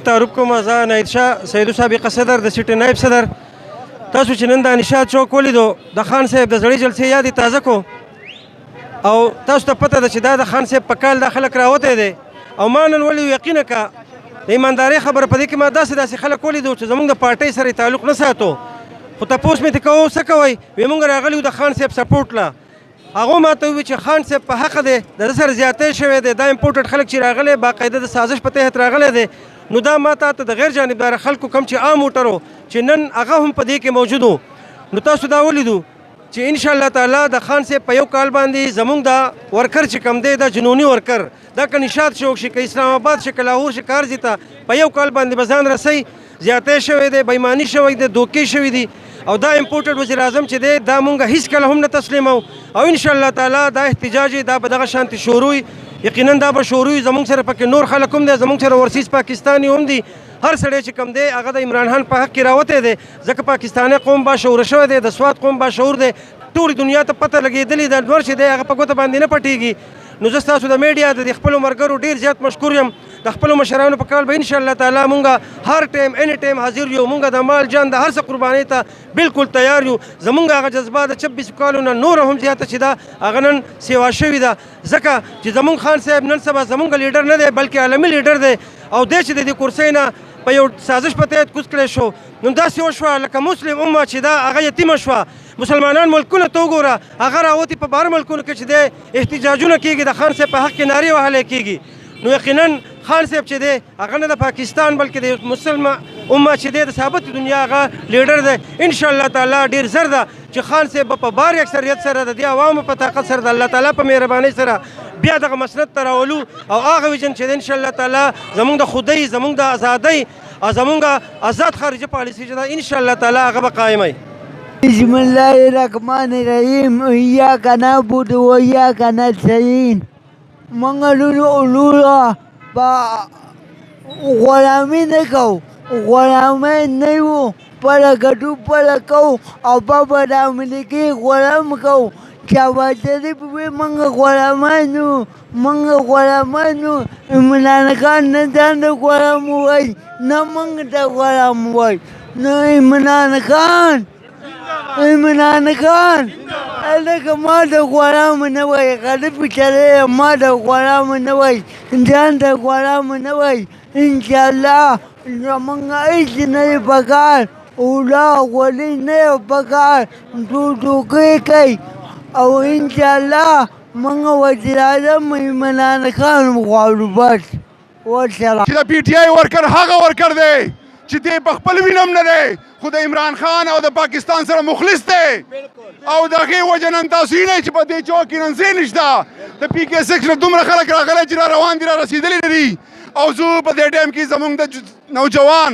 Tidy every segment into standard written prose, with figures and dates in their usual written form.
تعارف کوم زه نایب شاه سیدو سابق صدر د سیټي نایب صدر. تاسو چې نن د نشاط چوک ولیدو د خان صاحب د زړې جلسې یاد تازه کو او تاسو ته پته ده چې دا د خان صاحب په کال دا خلک راوتی دی او ما نن ولې یقینه که د ایماندارۍ خبره په دې کې ما داسې خلک ولیدو چې زموږ د پارټۍ سره تعلق نه ساتو، خو تپوس مې ترې کوو څه کوئ؟ وایي موږ راغلي د خان صاحب سپورټ له. هغو ما ته وویل چې خان صاحب په حقه دی، د ده سره زیاتی شوی دی، دا امپورټډ خلک چې راغلی باقاعده د سازش په تحت راغلی دی. نو دا ما ته د غیر جانبداره خلکو کم چې عام موټرو چې نن هغه هم په دې کې موجود وو، نو تاسو دا ولیدو چې انشاءالله تعالی د خان صاحب په یو کال باندې زموږ دا ورکر چې کم دی دا جنوني ورکر دا که نشاط شوق شي که اسلام آباد شي که لاهور شي که هر ځای ته په یو کال باندې به ځان رسوي، زیاتی شوی دی، بېایماني شوی دی، دوکې شوي دي. او دا امپورټډ وزیر اعظم چې دی دا مونږ هیڅکله هم نه تسلیمو او انشاءالله تعالی دا احتجاج دا به دغه شانتې شروع یقینا دا به شروع زموږ سره پکې نور خلک هم دی، زموږ سره ورسیز پاکستاني هم دي. هر سړی چې کم دی هغه د عمران خان په حق کې راوتی دی، ځکه پاکستاني قوم باشعوره شوی دی، د سوات قوم باشعور دی، ټولې دنیا ته پته لګېدلې ده، نور چې دی هغه په ګوته باندې نه پټېږي. نو زه ستاسو د میډیا د خپلو ملګرو ډېر زیات مشکور یم، د خپلو مشرانو په کال به انشاءالله تعالی مونږ هر ټایم اني ټایم حاضر یو، مونږ د مال جان د هر څه قربانۍ ته بالکل تیار یو. زمونږ هغه جذبه د 26 کالو نه نوره هم زیاته چې ده هغه نن سیوا شوې ده، ځکه چې زمونږ خان صاحب نن سبا زمونږ لیډر نه دی بلکې عالمي لیډر دی او دی چې د دې کرسۍ نه په یو سازش په تحت کوز کړی شو. نو داسې وشوه لکه مسلم امه چې دا هغه یتیمه شوه. مسلمانان ملکونه ته وګوره هغه راوتي په بهر ملکونو کې چې دی احتجاجونه کېږي، د خان صاحب په حق کې نارې وهلی کېږي. نو یقینا خان صاحب چې دی هغه نه د پاکستان بلکې د مسلم امه چې دی د ثابت دنیا هغه لیډر دی. انشاءالله تعالی ډېر زر ده چې خان صاحب په بار اکثریت سره د دې عوامو په طاقت سره د الله تعالی په مهربانۍ سره بیا دغه مسند ته راولو او هغه ویژن چې دی انشاءالله تعالی زموږ د خودۍ زموږ د ازادۍ او زموږ آزاد خارجه پالیسي چې ده انشاءالله تعالی هغه به قایموي. بسم الله الرحمن الرحیم ایاک نعبد و ایاک نستعین. منګلو با غلامی نه کو، غلامی نه یو پر ګټو پر کو او په برامل کې غلام کو چا وځي په منګ غلامانو منګ غلامانو عمران خان نه ځان غلام وای نه منګ ته غلام وای نه عمران خان الکه ما د غلام نه وای غریب چره ما د غلام نه وای ځان د غلام نه وای. انشاءالله زمونږ هېڅ نه پکار اولا غولي نه پکار ټوټوکې کوي او انشاءالله موږ وزیر اعظم عمران خان غواړو. بس والسلام. چې د پی ټي آی ورکر هغه ورکر دی چې دی په خپل وینم نه دی خو د عمران خان او د پاکستان سره مخلص دی او د هغې وجه نن تاسو وینئ چې په دې چوک کې نن ځای نشته. د پی کې 6 نه دومره خلک راغلی چې را روان دي را رسېدلي لري او زه په دې ټایم کې زموږ د نوجوان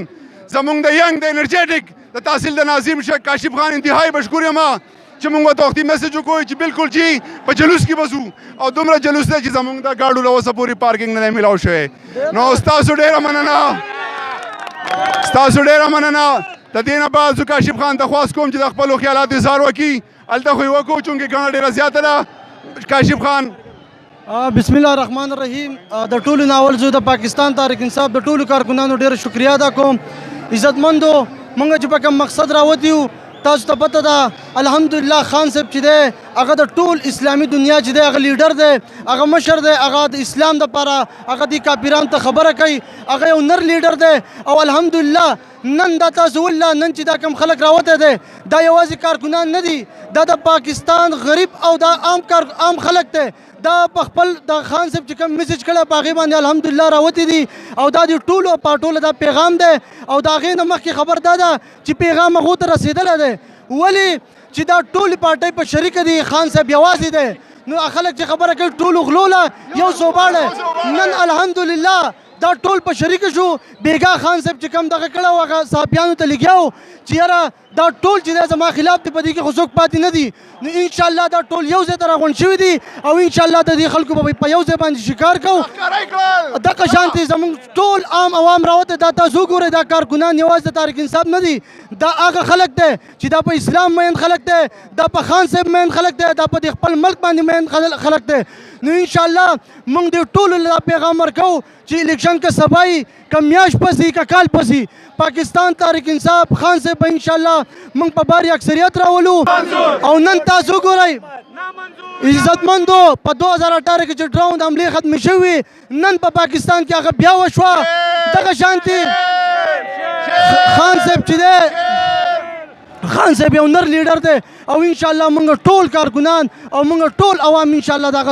زموږ د ینګ د انرجیټک د تحصیل د ناظم شیخ کاشف خان انتهایی مشکور یم چې موږ ورته وختي میسج وکړو چې بالکل چې په جلوس کې به ځو او دومره جلوس دی چې زموږ د ګاډو له اوسه پورې پارکینګ نه دی میلاو شوی. نو ستاسو ډېره مننه، ستاسو ډېره مننه. د دې نه بعد زه کاشف خان ته خواست کوم چې د خپلو خیالاتو اظهار وکړي. هلته خو یې وکړو چونکې ګڼه ډېره زیاته ده. کاشف خان. بسم الله الرحمن الرحیم. د ټولو ناول زه د پاکستان تحریک انصاف د ټولو کارکنانو ډېره شکریا ادا کوم. عزتمندو موږ چې په کوم مقصد راوتي یو تاسو ته پته ده الحمدلله خان صاحب چې دی هغه د ټول اسلامي دنیا چې دی هغه لیډر دی، هغه مشر دی، هغه د اسلام دپاره هغه دې کاپیرانو ته خبره کوي، هغه یو نر لیډر دی او الحمدلله نن دا تاسو وله نن چې دا کم خلک راوتی دی دا یوازې کارکنان نه دي، دا د پاکستان غریب او دا عام خلک دی. دا په خپل د خان صاحب چې کوم میسج کړی په هغې باندې الحمدلله راوتی دي او دا د ټولو پاټوله دا پیغام دی او د هغې نه مخکې خبر دا ده چې پیغام هغو ته رسېدلی دی ولې چې دا ټولې پارټۍ په شریکه دي، خان صاحب یوازې دی. نو خلک چې خبره کوي ټولو غلوله یو صوباړی نن الحمدلله دا ټول په شریکه شو. بیګا خان صاحب چې کوم دغه کړی و هغه صحافیانو ته لګیا چې یاره دا ټول چې دی زما خلاف دی په دې کې خو څوک پاتې نه دي. نو انشاءالله دا ټول یو ځای ته راغونډ شوي دي او انشاءالله د دې خلکو به په یو ځای باندې شکار کوو. دغه شانتې زموږ ټول عام عوام راوته دا تاسو وګورئ دا کارکنان یوازې د تحریک انصاف نه دي، دا هغه خلک دی چې دا په اسلام مین خلک دی، دا په خان صاحب مین خلک دی، دا په دې خپل ملک باندې مین خلک دی. نو انشاءالله موږ دې ټولو له پیغام ورکوو چې الیکشن که سبا که میاشت پسې که کال پسې پاکستان تحریک انصاف خان صاحب به انشاءالله موږ په باري اکثریت راولو او نن تاسو وګورئ عزتمندو په 2018 کې چې ډراون د حملې ختمې شوې نن په پاکستان کې هغه بیا وشوه دغه شانتې خان صاحب چې دی خان صاحب یو نر لیډر دی او انشاءالله موږ ټول کارکنان او موږ ټول عوام انشاءالله دغه